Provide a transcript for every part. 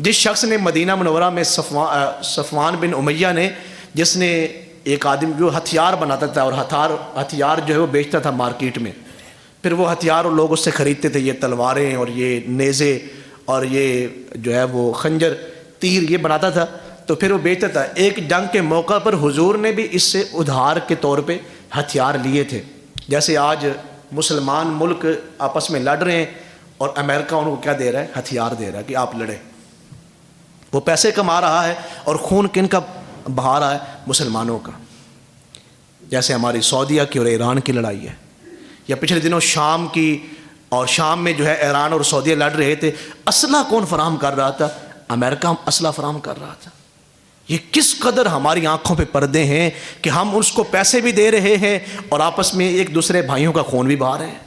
جس شخص نے مدینہ منورہ میں صفوان بن امیہ نے، جس نے ایک آدمی جو ہتھیار بناتا تھا اور ہتھیار جو ہے وہ بیچتا تھا مارکیٹ میں، پھر وہ ہتھیار لوگ اس سے خریدتے تھے، یہ تلواریں اور یہ نیزے اور یہ جو ہے وہ خنجر تیر یہ بناتا تھا، تو پھر وہ بیچتا تھا۔ ایک جنگ کے موقع پر حضور نے بھی اس سے ادھار کے طور پہ ہتھیار لیے تھے۔ جیسے آج مسلمان ملک آپس میں لڑ رہے ہیں اور امریکہ ان کو کیا دے رہا ہے؟ ہتھیار دے رہا ہے کہ آپ لڑیں۔ وہ پیسے کما رہا ہے اور خون کن کا بہا رہا ہے؟ مسلمانوں کا۔ جیسے ہماری سعودیہ کی اور ایران کی لڑائی ہے، یا پچھلے دنوں شام کی، اور شام میں جو ہے ایران اور سعودیہ لڑ رہے تھے، اسلحہ کون فراہم کر رہا تھا؟ امریکہ اسلحہ فراہم کر رہا تھا۔ یہ کس قدر ہماری آنکھوں پہ پردے ہیں کہ ہم اس کو پیسے بھی دے رہے ہیں اور آپس میں ایک دوسرے بھائیوں کا خون بھی بہا رہے ہیں۔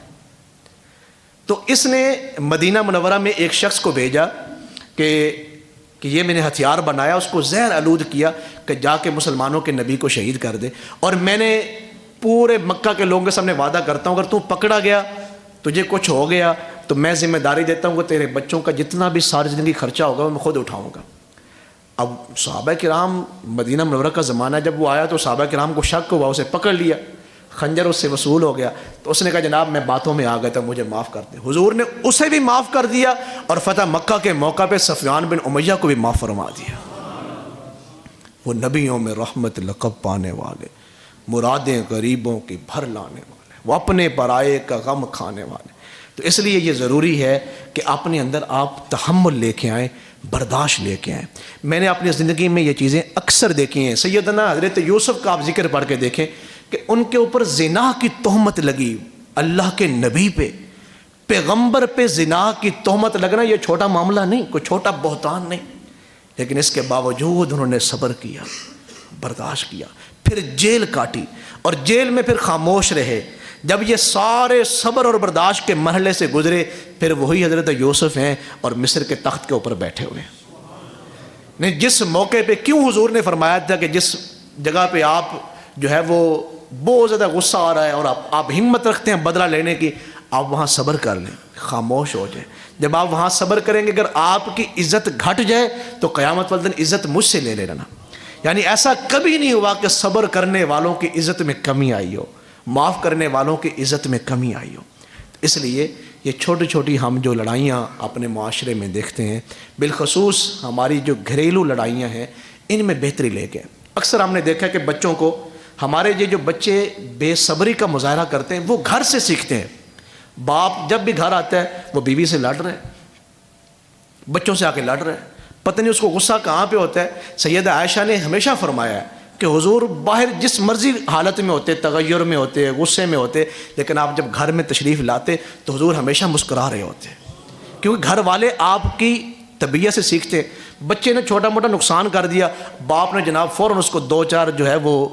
تو اس نے مدینہ منورہ میں ایک شخص کو بھیجا کہ یہ میں نے ہتھیار بنایا، اس کو زہر آلود کیا کہ جا کے مسلمانوں کے نبی کو شہید کر دے، اور میں نے پورے مکہ کے لوگوں کے سامنے وعدہ کرتا ہوں اگر تو پکڑا گیا، تجھے کچھ ہو گیا تو میں ذمہ داری دیتا ہوں کہ تیرے بچوں کا جتنا بھی ساری زندگی خرچہ ہوگا وہ میں خود اٹھاؤں گا۔ اب صحابہ کرام، مدینہ منورہ کا زمانہ جب وہ آیا تو صحابہ کرام کو شک ہوا، اسے پکڑ لیا، خنجر اس سے وصول ہو گیا، تو اس نے کہا جناب میں باتوں میں آ گیا تھا، مجھے معاف کر دیں۔ حضور نے اسے بھی معاف کر دیا اور فتح مکہ کے موقع پہ صفوان بن امیہ کو بھی معاف فرما دیا۔ وہ نبیوں میں رحمت لقب پانے والے، مرادیں غریبوں کی بھر لانے والے، وہ اپنے پرائے کا غم کھانے والے۔ تو اس لیے یہ ضروری ہے کہ اپنے اندر آپ تحمل لے کے آئیں، برداشت لے کے آئیں۔ میں نے اپنی زندگی میں یہ چیزیں اکثر دیکھی ہیں۔ سیدنا حضرت یوسف کا آپ ذکر پڑھ کے دیکھیں کہ ان کے اوپر زنا کی تہمت لگی، اللہ کے نبی پہ، پیغمبر پہ زنا کی تہمت لگنا یہ چھوٹا معاملہ نہیں، کوئی چھوٹا بہتان نہیں، لیکن اس کے باوجود انہوں نے صبر کیا، برداشت کیا، پھر جیل کاٹی، اور جیل میں پھر خاموش رہے۔ جب یہ سارے صبر اور برداشت کے مرحلے سے گزرے، پھر وہی حضرت یوسف ہیں اور مصر کے تخت کے اوپر بیٹھے ہوئے ہیں۔ نہیں، جس موقع پہ کیوں حضور نے فرمایا تھا کہ جس جگہ پہ آپ جو ہے وہ بہت زیادہ غصہ آ رہا ہے اور آپ ہمت رکھتے ہیں بدلہ لینے کی، آپ وہاں صبر کر لیں، خاموش ہو جائیں۔ جب آپ وہاں صبر کریں گے، اگر آپ کی عزت گھٹ جائے تو قیامت والے دن عزت مجھ سے لے لینا۔ یعنی ایسا کبھی نہیں ہوا کہ صبر کرنے والوں کی عزت میں کمی آئی ہو، معاف کرنے والوں کی عزت میں کمی آئی ہو۔ اس لیے یہ چھوٹی چھوٹی ہم جو لڑائیاں اپنے معاشرے میں دیکھتے ہیں، بالخصوص ہماری جو گھریلو لڑائیاں ہیں، ان میں بہتری لے کے اکثر ہم نے دیکھا کہ بچوں کو، ہمارے یہ جو بچے بے صبری کا مظاہرہ کرتے ہیں وہ گھر سے سیکھتے ہیں۔ باپ جب بھی گھر آتا ہے وہ بیوی سے لڑ رہے ہیں، بچوں سے آ کے لڑ رہے ہیں، پتہ نہیں اس کو غصہ کہاں پہ ہوتا ہے۔ سیدہ عائشہ نے ہمیشہ فرمایا ہے کہ حضور باہر جس مرضی حالت میں ہوتے، تغیر میں ہوتے، غصے میں ہوتے، لیکن آپ جب گھر میں تشریف لاتے تو حضور ہمیشہ مسکرا رہے ہوتے، کیونکہ گھر والے آپ کی طبیعت سے سیکھتے۔ بچے نے چھوٹا موٹا نقصان کر دیا، باپ نے جناب فوراً اس کو دو چار جو ہے وہ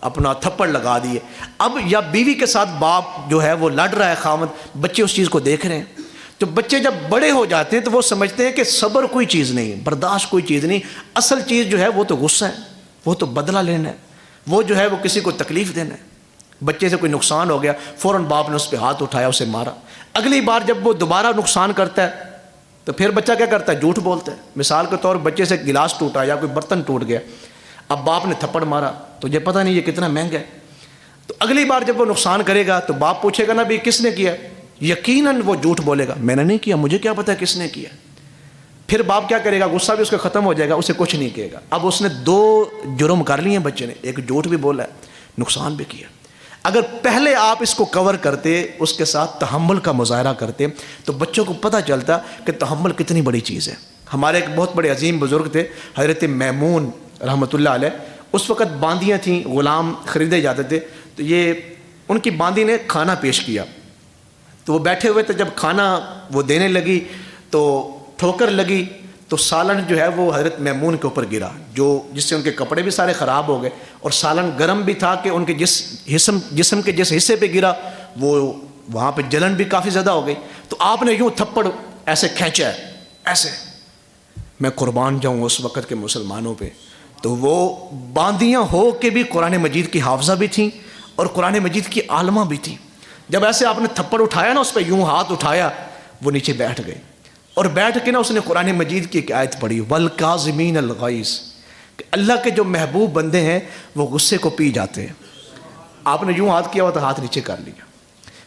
اپنا تھپڑ لگا دیے۔ اب یا بیوی کے ساتھ باپ جو ہے وہ لڑ رہا ہے خامد، بچے اس چیز کو دیکھ رہے ہیں۔ تو بچے جب بڑے ہو جاتے ہیں تو وہ سمجھتے ہیں کہ صبر کوئی چیز نہیں، برداشت کوئی چیز نہیں، اصل چیز جو ہے وہ تو غصہ ہے، وہ تو بدلہ لینا ہے، وہ جو ہے وہ کسی کو تکلیف دینا ہے۔ بچے سے کوئی نقصان ہو گیا، فوراً باپ نے اس پہ ہاتھ اٹھایا، اسے مارا۔ اگلی بار جب وہ دوبارہ نقصان کرتا ہے تو پھر بچہ کیا کرتا ہے؟ جھوٹ بولتا ہے۔ مثال کے طور بچے سے گلاس ٹوٹا یا کوئی برتن ٹوٹ گیا، اب باپ نے تھپڑ مارا، تجھے پتہ نہیں یہ کتنا مہنگا ہے، تو اگلی بار جب وہ نقصان کرے گا تو باپ پوچھے گا نا بھی کس نے کیا؟ یقیناً وہ جھوٹ بولے گا، میں نے نہیں کیا، مجھے کیا پتہ کس نے کیا۔ پھر باپ کیا کرے گا؟ غصہ بھی اس کا ختم ہو جائے گا، اسے کچھ نہیں کہے گا۔ اب اس نے دو جرم کر لیے ہیں بچے نے، ایک جھوٹ بھی بولا ہے، نقصان بھی کیا۔ اگر پہلے آپ اس کو کور کرتے، اس کے ساتھ تحمل کا مظاہرہ کرتے، تو بچوں کو پتہ چلتا کہ تحمل کتنی بڑی چیز ہے۔ ہمارے ایک بہت بڑے عظیم بزرگ تھے حضرت میمون رحمۃ اللہ علیہ، اس وقت باندیاں تھیں، غلام خریدے جاتے تھے، تو یہ ان کی باندی نے کھانا پیش کیا، تو وہ بیٹھے ہوئے تھے، جب کھانا وہ دینے لگی تو ٹھوکر لگی، تو سالن جو ہے وہ حضرت میمون کے اوپر گرا، جس سے ان کے کپڑے بھی سارے خراب ہو گئے، اور سالن گرم بھی تھا کہ ان کے جسم کے جس حصے پہ گرا وہ وہاں پہ جلن بھی کافی زیادہ ہو گئی۔ تو آپ نے یوں تھپڑ ایسے کھینچا ہے، ایسے، میں قربان جاؤں اس وقت کے مسلمانوں پہ۔ تو وہ باندیاں ہو کے بھی قرآن مجید کی حافظہ بھی تھیں اور قرآن مجید کی عالمہ بھی تھیں۔ جب ایسے آپ نے تھپڑ اٹھایا نا، اس پہ یوں ہاتھ اٹھایا، وہ نیچے بیٹھ گئے۔ اور بیٹھ کے نا اس نے قرآن مجید کی ایک آیت پڑھی والکاظمین الغیظ، کہ اللہ کے جو محبوب بندے ہیں وہ غصے کو پی جاتے ہیں. آپ نے یوں ہاتھ کیا ہوا تو ہاتھ نیچے کر لیا.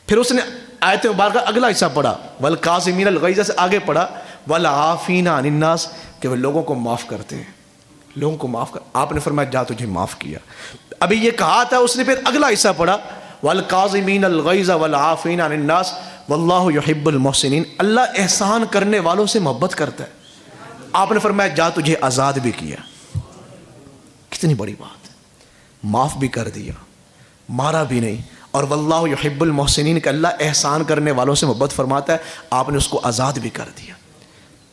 پھر اس نے آیت مبارکہ اگلا حصہ پڑھا والکاظمین الغیظ سے آگے پڑھا والعافین عن الناس، کہ وہ لوگوں کو معاف کرتے ہیں، لوگوں کو معاف کر. آپ نے فرمایا جا تجھے معاف کیا. ابھی یہ کہا تھا اس نے، پھر اگلا حصہ پڑھا والکاظمین الغیظ والعافین عن الناس واللہ یحب المحسنین، اللہ احسان کرنے والوں سے محبت کرتا ہے. آپ نے فرمایا جا تجھے آزاد بھی کیا. کتنی بڑی بات ہے، معاف بھی کر دیا، مارا بھی نہیں. اور واللہ یحب المحسنین کہ اللہ احسان کرنے والوں سے محبت فرماتا ہے، آپ نے اس کو آزاد بھی کر دیا.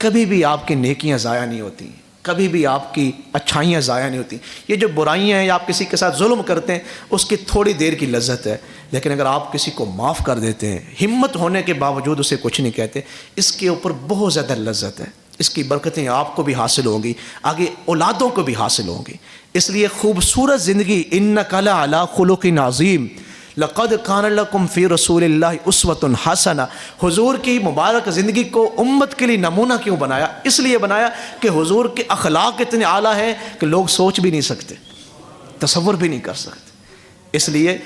کبھی بھی آپ کی نیکیاں ضائع نہیں ہوتی، کبھی بھی آپ کی اچھائیاں ضائع نہیں ہوتی. یہ جو برائیاں ہیں یا آپ کسی کے ساتھ ظلم کرتے ہیں اس کی تھوڑی دیر کی لذت ہے، لیکن اگر آپ کسی کو معاف کر دیتے ہیں ہمت ہونے کے باوجود اسے کچھ نہیں کہتے، اس کے اوپر بہت زیادہ لذت ہے. اس کی برکتیں آپ کو بھی حاصل ہوں گی، آگے اولادوں کو بھی حاصل ہوں گی. اس لیے خوبصورت زندگی انک لعلی خلق عظیم لقد کان لکم فی رسول اللہ اسوۃ حسنہ. حضور کی مبارک زندگی کو امت کے لیے نمونہ کیوں بنایا؟ اس لیے بنایا کہ حضور کے اخلاق اتنے اعلیٰ ہیں کہ لوگ سوچ بھی نہیں سکتے، تصور بھی نہیں کر سکتے. اس لیے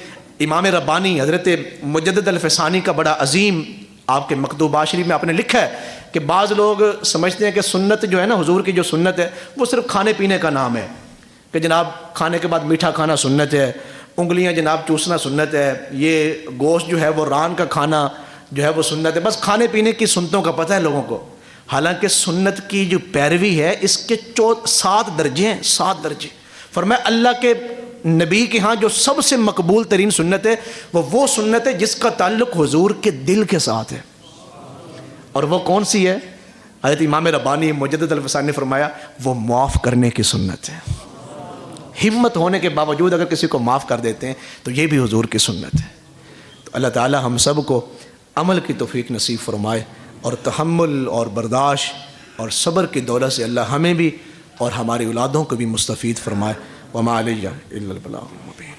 امام ربانی حضرت مجدد الفسانی کا بڑا عظیم آپ کے مکتوبات شریف میں آپ نے لکھا ہے کہ بعض لوگ سمجھتے ہیں کہ سنت جو ہے نا، حضور کی جو سنت ہے وہ صرف کھانے پینے کا نام ہے، کہ جناب کھانے کے بعد میٹھا کھانا سنت ہے، انگلیاں جناب چوسنا سنت ہے، یہ گوشت جو ہے وہ ران کا کھانا جو ہے وہ سنت ہے. بس کھانے پینے کی سنتوں کا پتہ ہے لوگوں کو. حالانکہ سنت کی جو پیروی ہے اس کے 7 درجے ہیں، 7 درجے. فرمایا اللہ کے نبی کے ہاں جو سب سے مقبول ترین سنت ہے وہ سنت ہے جس کا تعلق حضور کے دل کے ساتھ ہے. اور وہ کون سی ہے؟ حضرت امام ربانی مجدد الفسانی نے فرمایا وہ معاف کرنے کی سنت ہے. ہمت ہونے کے باوجود اگر کسی کو معاف کر دیتے ہیں تو یہ بھی حضور کی سنت ہے. تو اللہ تعالی ہم سب کو عمل کی توفیق نصیب فرمائے، اور تحمل اور برداشت اور صبر کی دولت سے اللہ ہمیں بھی اور ہماری اولادوں کو بھی مستفید فرمائے. وما علیہ الا البلاغ المبین.